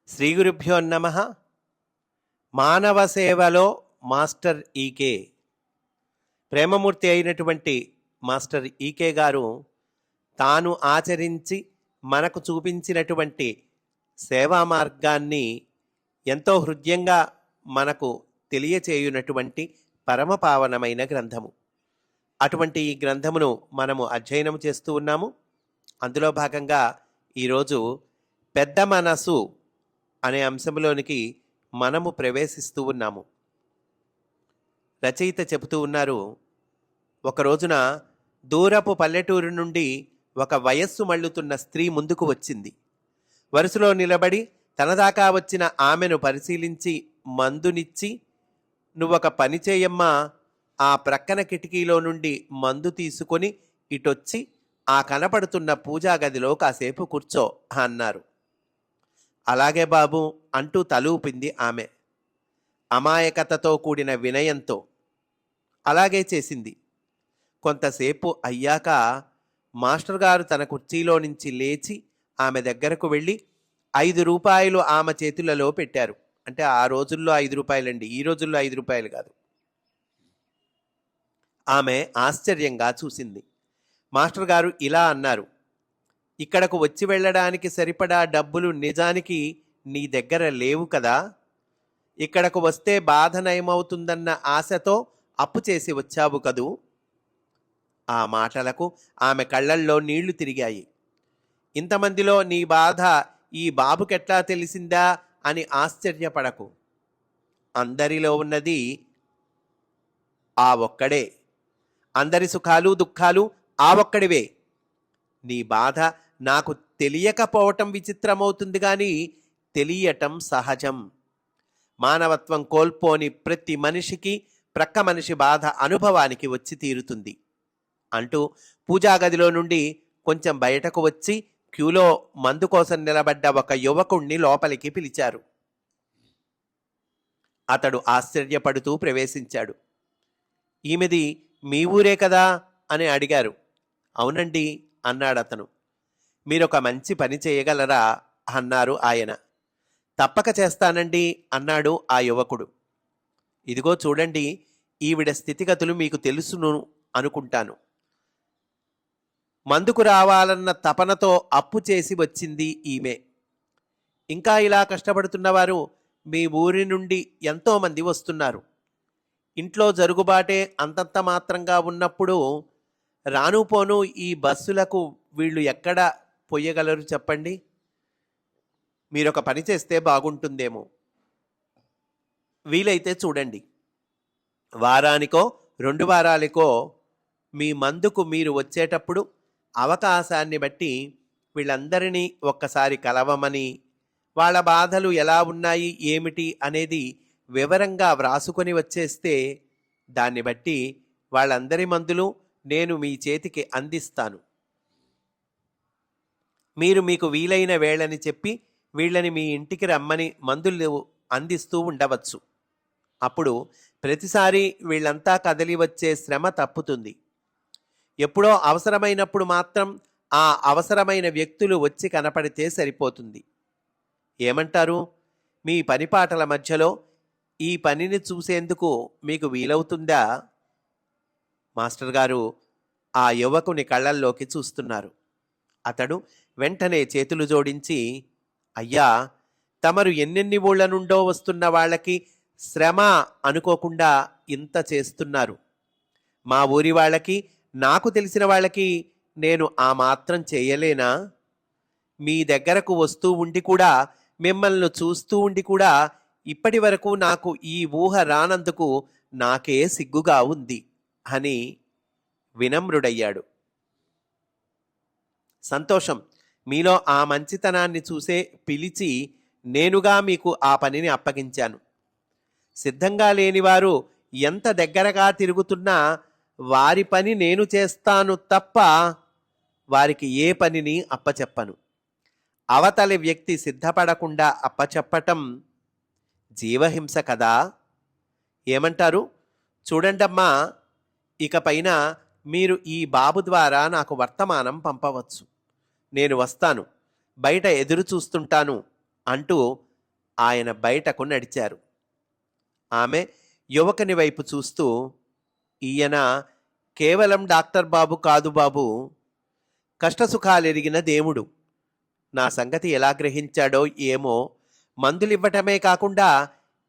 శ్రీ గురుభ్యో నమః. మానవ సేవలో మాస్టర్ ఈకే ప్రేమమూర్తి అయినటువంటి మాస్టర్ ఈకే గారు తాను ఆచరించి మనకు చూపించినటువంటి సేవా మార్గాన్ని ఎంతో హృదయంగా మనకు తెలియచేయునటువంటి పరమపావనమైన గ్రంథము. అటువంటి ఈ గ్రంథమును మనము అధ్యయనం చేస్తూ ఉన్నాము. అందులో భాగంగా ఈరోజు పెద్ద మనసు అనే అంశంలోనికి మనము ప్రవేశిస్తూ ఉన్నాము. రచయిత చెబుతూ ఉన్నారు, ఒక రోజున దూరపు పల్లెటూరు నుండి ఒక వయస్సు మళ్ళుతున్న స్త్రీ ముందుకు వచ్చింది. వరుసలో నిలబడి తన దాకా వచ్చిన ఆమెను పరిశీలించి మందునిచ్చి, నువ్వొక పని చేయమ్మా, ఆ ప్రక్కన కిటికీలో నుండి మందు తీసుకొని ఇటొచ్చి ఆ కనపడుతున్న పూజా గదిలో కాసేపు కూర్చో అన్నారు. అలాగే బాబు అంటూ తలూపింది ఆమె, అమాయకతతో కూడిన వినయంతో. అలాగే చేసింది. కొంతసేపు అయ్యాక మాస్టర్ గారు తన కుర్చీలో నుంచి లేచి ఆమె దగ్గరకు వెళ్ళి 5 రూపాయలు ఆమె చేతులలో పెట్టారు. అంటే ఆ రోజుల్లో 5 రూపాయలండి, ఈ రోజుల్లో 5 రూపాయలు కాదు. ఆమె ఆశ్చర్యంగా చూసింది. మాస్టర్ గారు ఇలా అన్నారు, ఇక్కడకు వచ్చి వెళ్ళడానికి సరిపడా డబ్బులు నిజానికి నీ దగ్గర లేవు కదా. ఇక్కడకు వస్తే బాధ నయమవుతుందన్న ఆశతో అప్పు చేసి వచ్చావు కదూ. ఆ మాటలకు ఆమె కళ్ళల్లో నీళ్లు తిరిగాయి. ఇంతమందిలో నీ బాధ ఈ బాబుకెట్లా తెలిసిందా అని ఆశ్చర్యపడకు. అందరిలో ఉన్నది ఆ ఒక్కడే. అందరి సుఖాలు దుఃఖాలు ఆ ఒక్కడివే. నీ బాధ నాకు తెలియకపోవటం విచిత్రమవుతుంది కానీ తెలియటం సహజం. మానవత్వం కోల్పోని ప్రతి మనిషికి ప్రక్క మనిషి బాధ అనుభవానికి వచ్చి తీరుతుంది అంటూ పూజాగదిలో నుండి కొంచెం బయటకు వచ్చి క్యూలో మందు కోసం నిలబడ్డ ఒక యువకుణ్ణి లోపలికి పిలిచారు. అతడు ఆశ్చర్యపడుతూ ప్రవేశించాడు. ఈమెది మీ ఊరే కదా అని అడిగారు. అవునండి అన్నాడతను. మీరొక మంచి పని చేయగలరా అన్నారు ఆయన. తప్పక చేస్తానండి అన్నాడు ఆ యువకుడు. ఇదిగో చూడండి, ఈవిడ స్థితిగతులు మీకు తెలుసును అనుకుంటాను. మందుకు రావాలన్న తపనతో అప్పు చేసి వచ్చింది ఈమె. ఇంకా ఇలా కష్టపడుతున్నవారు మీ ఊరి నుండి ఎంతోమంది వస్తున్నారు. ఇంట్లో జరుగుబాటే అంతంత మాత్రంగా ఉన్నప్పుడు రాను పోను ఈ బస్సులకు వీళ్ళు ఎక్కడ పొయ్యగలరు చెప్పండి. మీరొక పని చేస్తే బాగుంటుందేమో. వీలైతే చూడండి, వారానికో 2 వారాలకో మీ మందుకు మీరు వచ్చేటప్పుడు అవకాశాన్ని బట్టి వీళ్ళందరినీ ఒక్కసారి కలవమని, వాళ్ళ బాధలు ఎలా ఉన్నాయి ఏమిటి అనేది వివరంగా వ్రాసుకొని వచ్చేస్తే దాన్ని బట్టి వాళ్ళందరి మందులు నేను మీ చేతికి అందిస్తాను. మీరు మీకు వీలైన వేళని చెప్పి వీళ్ళని మీ ఇంటికి రమ్మని మందులు అందిస్తూ ఉండవచ్చు. అప్పుడు ప్రతిసారి వీళ్ళంతా కదిలి వచ్చే శ్రమ తప్పుతుంది. ఎప్పుడో అవసరమైనప్పుడు మాత్రం ఆ అవసరమైన వ్యక్తులు వచ్చి కనపడితే సరిపోతుంది. ఏమంటారు? మీ పనిపాటల మధ్యలో ఈ పనిని చూసేందుకు మీకు వీలవుతుందా? మాస్టర్ గారు ఆ యువకుని కళ్ళల్లోకి చూస్తున్నారు. అతడు వెంటనే చేతులు జోడించి, అయ్యా, తమరు ఎన్నెన్ని ఊళ్ళ నుండో వస్తున్న వాళ్ళకి శ్రమ అనుకోకుండా ఇంత చేస్తున్నారు. మా ఊరి వాళ్ళకి, నాకు తెలిసిన వాళ్ళకి నేను ఆ మాత్రం చేయలేనా? మీ దగ్గరకు వస్తూ ఉండి కూడా, మిమ్మల్ని చూస్తూ ఉండి కూడా ఇప్పటి వరకు నాకు ఈ ఊహ రానందుకు నాకే సిగ్గుగా ఉంది అని వినమ్రుడయ్యాడు. సంతోషం, మీలో ఆ మంచితనాన్ని చూసే పిలిచి నేనుగా మీకు ఆ పనిని అప్పగించాను. సిద్ధంగా లేనివారు ఎంత దగ్గరగా తిరుగుతున్నా వారి పని నేను చేస్తాను తప్ప వారికి ఏ పనిని అప్పచెప్పను. అవతలి వ్యక్తి సిద్ధపడకుండా అప్పచెప్పటం జీవహింస కదా. ఏమంటారు? చూడండమ్మా, ఇకపైన మీరు ఈ బాబు ద్వారా నాకు వర్తమానం పంపవచ్చు. నేను వస్తాను, బయట ఎదురు చూస్తుంటాను అంటూ ఆయన బయటకు నడిచారు. ఆమె యువకుని వైపు చూస్తూ, ఈయన కేవలం డాక్టర్ బాబు కాదు బాబు, కష్టసుఖాలెరిగిన దేవుడు. నా సంగతి ఎలా గ్రహించాడో ఏమో, మందులివ్వటమే కాకుండా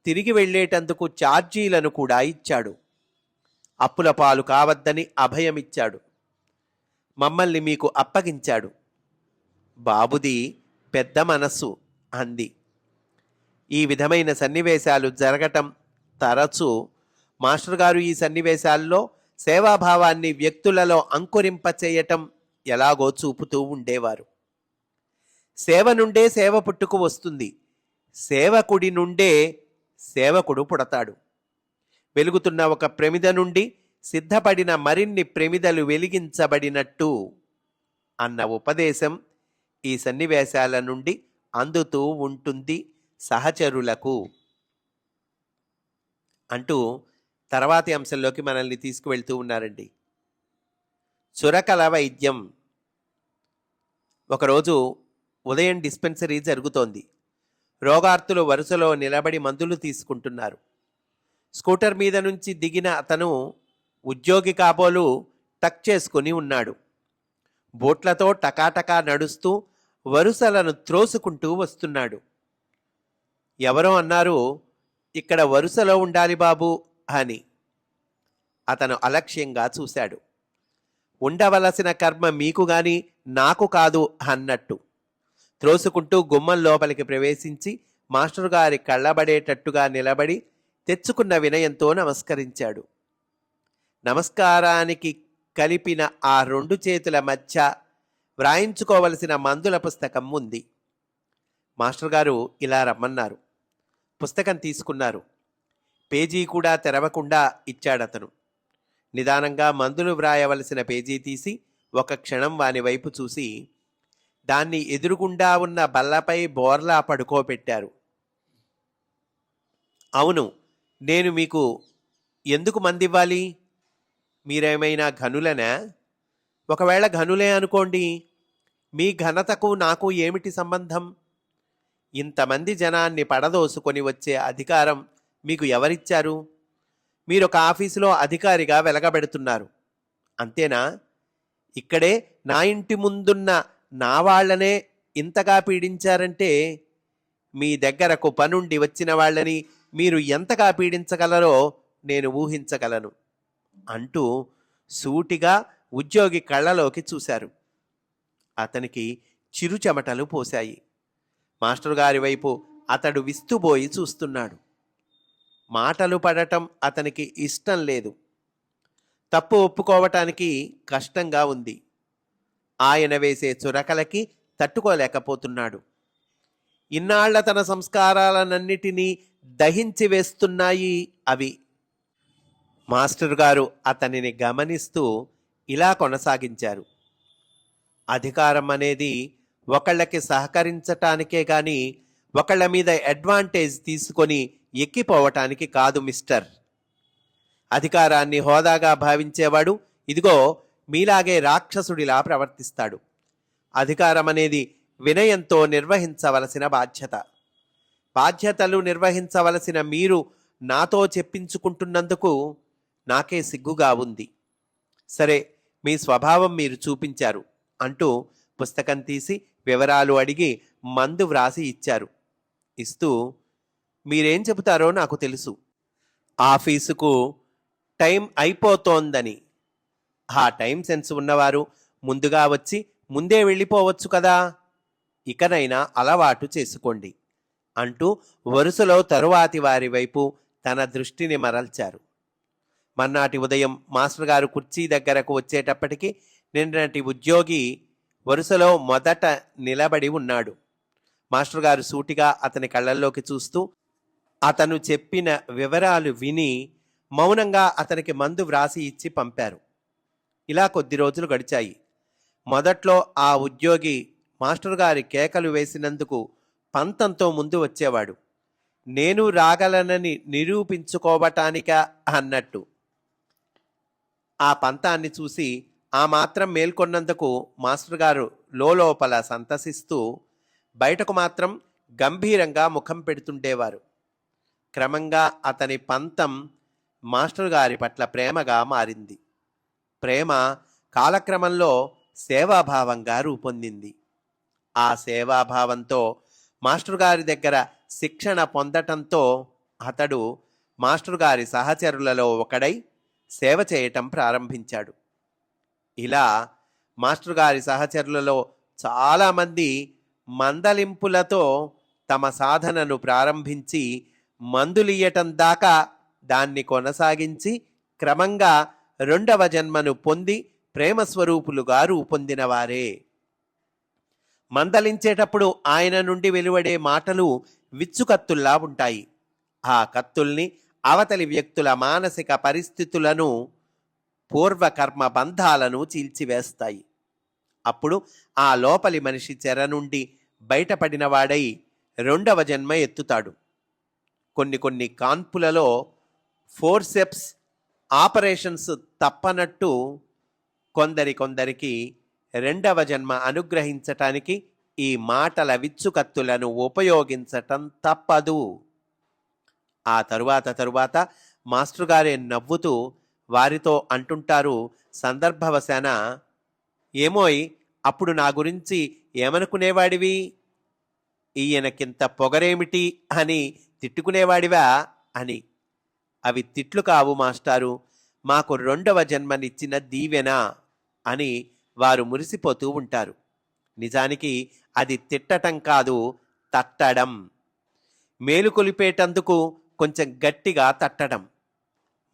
తిరిగి వెళ్ళేటందుకు ఛార్జీలను కూడా ఇచ్చాడు. అప్పుల పాలు కావద్దని అభయమిచ్చాడు. మమ్మల్ని మీకు అప్పగించాడు. బాబుది పెద్ద మనస్సు అంది. ఈ విధమైన సన్నివేశాలు జరగటం తరచు. మాస్టర్ గారు ఈ సన్నివేశాల్లో సేవాభావాన్ని వ్యక్తులలో అంకురింపచేయటం ఎలాగో చూపుతూ ఉండేవారు. సేవ నుండే సేవ పుట్టుకు వస్తుంది. సేవకుడి నుండే సేవకుడు పుడతాడు. వెలుగుతున్న ఒక ప్రమిద నుండి సిద్ధపడిన మరిన్ని ప్రమిదలు వెలిగించబడినట్టు అన్న ఉపదేశం ఈ సన్నివేశాల నుండి అందుతూ ఉంటుంది సహచరులకు అంటూ తర్వాతి అంశంలోకి మనల్ని తీసుకువెళ్తూ ఉన్నారండి. చురకల వైద్యం. ఒకరోజు ఉదయం డిస్పెన్సరీ జరుగుతోంది. రోగార్తులు వరుసలో నిలబడి మందులు తీసుకుంటున్నారు. స్కూటర్ మీద నుంచి దిగిన అతను ఉద్యోగి కాబోలు టక్ చేసుకుని ఉన్నాడు. బోట్లతో టకాటకా నడుస్తూ వరుసలను త్రోసుకుంటూ వస్తున్నాడు. ఎవరో అన్నారు, ఇక్కడ వరుసలో ఉండాలి బాబు అని. అతను అలక్ష్యంగా చూశాడు. ఉండవలసిన కర్మ మీకు గాని నాకు కాదు అన్నట్టు త్రోసుకుంటూ గుమ్మం లోపలికి ప్రవేశించి మాస్టర్ గారి కళ్ళబడేటట్టుగా నిలబడి తెచ్చుకున్న వినయంతో నమస్కరించాడు. నమస్కారానికి కలిపిన ఆ రెండు చేతుల మధ్య వ్రాయించుకోవలసిన మందుల పుస్తకం ఉంది. మాస్టర్ గారు ఇలా రమ్మన్నారు. పుస్తకం తీసుకున్నారు. పేజీ కూడా తెరవకుండా ఇచ్చాడతను. నిదానంగా మందులు వ్రాయవలసిన పేజీ తీసి ఒక క్షణం వాని వైపు చూసి దాన్ని ఎదురుగుండా ఉన్న బల్లపై బోర్లా పడుకోబెట్టారు. అవును, నేను మీకు ఎందుకు మందివ్వాలి? మీరేమైనా ఘనులనా? ఒకవేళ ఘనులే అనుకోండి, మీ ఘనతకు నాకు ఏమిటి సంబంధం? ఇంతమంది జనాన్ని పడదోసుకొని వచ్చే అధికారం మీకు ఎవరిచ్చారు? మీరొక ఆఫీసులో అధికారిగా వెలగబెడుతున్నారు, అంతేనా? ఇక్కడే నా ఇంటి ముందున్న నా వాళ్లనే ఇంతగా పీడించారంటే మీ దగ్గరకు పనుండి వచ్చిన వాళ్ళని మీరు ఎంతగా పీడించగలరో నేను ఊహించగలను అంటూ సూటిగా ఉద్యోగి కళ్ళలోకి చూశారు. అతనికి చిరుచెమటలు పోశాయి. మాస్టర్ గారి వైపు అతడు విస్తుబోయి చూస్తున్నాడు. మాటలు పడటం అతనికి ఇష్టం లేదు. తప్పు ఒప్పుకోవటానికి కష్టంగా ఉంది. ఆయన వేసే చురకలకి తట్టుకోలేకపోతున్నాడు. ఇన్నాళ్ల తన సంస్కారాలన్నిటినీ దహించి వేస్తున్నాయి అవి. మాస్టర్ గారు అతనిని గమనిస్తూ ఇలా కొనసాగించారు. అధికారం అనేది ఒకళ్ళకి సహకరించటానికే గాని ఒకళ్ళ మీద అడ్వాంటేజ్ తీసుకొని ఎక్కిపోవటానికి కాదు మిస్టర్. అధికారాన్ని హోదాగా భావించేవాడు ఇదిగో మీలాగే రాక్షసుడిలా ప్రవర్తిస్తాడు. అధికారం అనేది వినయంతో నిర్వహించవలసిన బాధ్యత. బాధ్యతలు నిర్వహించవలసిన మీరు నాతో చెప్పించుకుంటున్నందుకు నాకే సిగ్గుగా ఉంది. సరే, మీ స్వభావం మీరు చూపించారు అంటూ పుస్తకం తీసి వివరాలు అడిగి మందు వ్రాసి ఇచ్చారు. ఇస్తూ, మీరేం చెబుతారో నాకు తెలుసు. ఆఫీసుకు టైం అయిపోతోందని. ఆ టైం సెన్స్ ఉన్నవారు ముందుగా వచ్చి ముందే వెళ్ళిపోవచ్చు కదా. ఇకనైనా అలవాటు చేసుకోండి అంటూ వరుసలో తరువాతి వారి వైపు తన దృష్టిని మరల్చారు. మర్నాటి ఉదయం మాస్టర్ గారు కుర్చీ దగ్గరకు వచ్చేటప్పటికి నిన్నటి ఉద్యోగి వరుసలో మొదట నిలబడి ఉన్నాడు. మాస్టర్ గారు సూటిగా అతని కళ్ళల్లోకి చూస్తూ అతను చెప్పిన వివరాలు విని మౌనంగా అతనికి మందు వ్రాసి ఇచ్చి పంపారు. ఇలా కొద్ది రోజులు గడిచాయి. మొదట్లో ఆ ఉద్యోగి మాస్టర్ గారి కేకలు వేసినందుకు పంతంతో ముందు వచ్చేవాడు. నేను రాగలనని నిరూపించుకోవటానికా అన్నట్టు. ఆ పంతాన్ని చూసి ఆ మాత్రం మేల్కొన్నందుకు మాస్టర్ గారు లోపల సంతసిస్తూ బయటకు మాత్రం గంభీరంగా ముఖం పెడుతుండేవారు. క్రమంగా అతని పంతం మాస్టర్ గారి పట్ల ప్రేమగా మారింది. ప్రేమ కాలక్రమంలో సేవాభావంగా రూపొందింది. ఆ సేవాభావంతో మాస్టర్ గారి దగ్గర శిక్షణ పొందటంతో అతడు మాస్టర్ గారి సహచరులలో ఒకడై సేవ చేయటం ప్రారంభించాడు. ఇలా మాస్టర్ గారి సహచరులలో చాలామంది మందలింపులతో తమ సాధనను ప్రారంభించి మందులియ్యటం దాకా దాన్ని కొనసాగించి క్రమంగా 2వ జన్మను పొంది ప్రేమస్వరూపులుగా రూపొందిన వారే. మందలించేటప్పుడు ఆయన నుండి వెలువడే మాటలు విచ్చుకత్తుల్లా ఉంటాయి. ఆ కత్తుల్ని అవతలి వ్యక్తుల మానసిక పరిస్థితులను, పూర్వకర్మ బంధాలను చీల్చివేస్తాయి. అప్పుడు ఆ లోపలి మనిషి చెర నుండి బయటపడినవాడై 2వ జన్మ ఎత్తుతాడు. కొన్ని కాన్పులలో ఫోర్సెప్స్ ఆపరేషన్స్ తప్పనట్టు కొందరికి 2వ జన్మ అనుగ్రహించటానికి ఈ మాటల విచ్చుకత్తులను ఉపయోగించటం తప్పదు. ఆ తరువాత మాస్టర్ గారే నవ్వుతూ వారితో అంటుంటారు సందర్భవశాన, ఏమోయ్ అప్పుడు నా గురించి ఏమనుకునేవాడివి, ఈయనకింత పొగరేమిటి అని తిట్టుకునేవాడివా అని. అవి తిట్లు కావు మాస్టారు, మాకు 2వ జన్మనిచ్చిన దీవెన అని వారు మురిసిపోతూ ఉంటారు. నిజానికి అది తిట్టటం కాదు, తట్టడం. మేలుకొలిపేటందుకు కొంచెం గట్టిగా తట్టడం.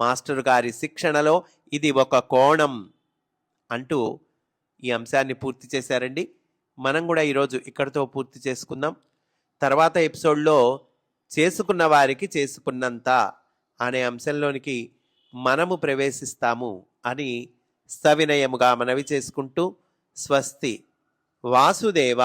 మాస్టర్ గారి శిక్షణలో ఇది ఒక కోణం అంటూ ఈ అంశాన్ని పూర్తి చేశారండి. మనం కూడా ఈరోజు ఇక్కడితో పూర్తి చేసుకుందాం. తర్వాత ఎపిసోడ్లో చేసుకున్న వారికి చేసుకున్నంత అనే అంశంలోనికి మనము ప్రవేశిస్తాము అని సవినయముగా మనవి చేసుకుంటూ స్వస్తి. వాసుదేవ.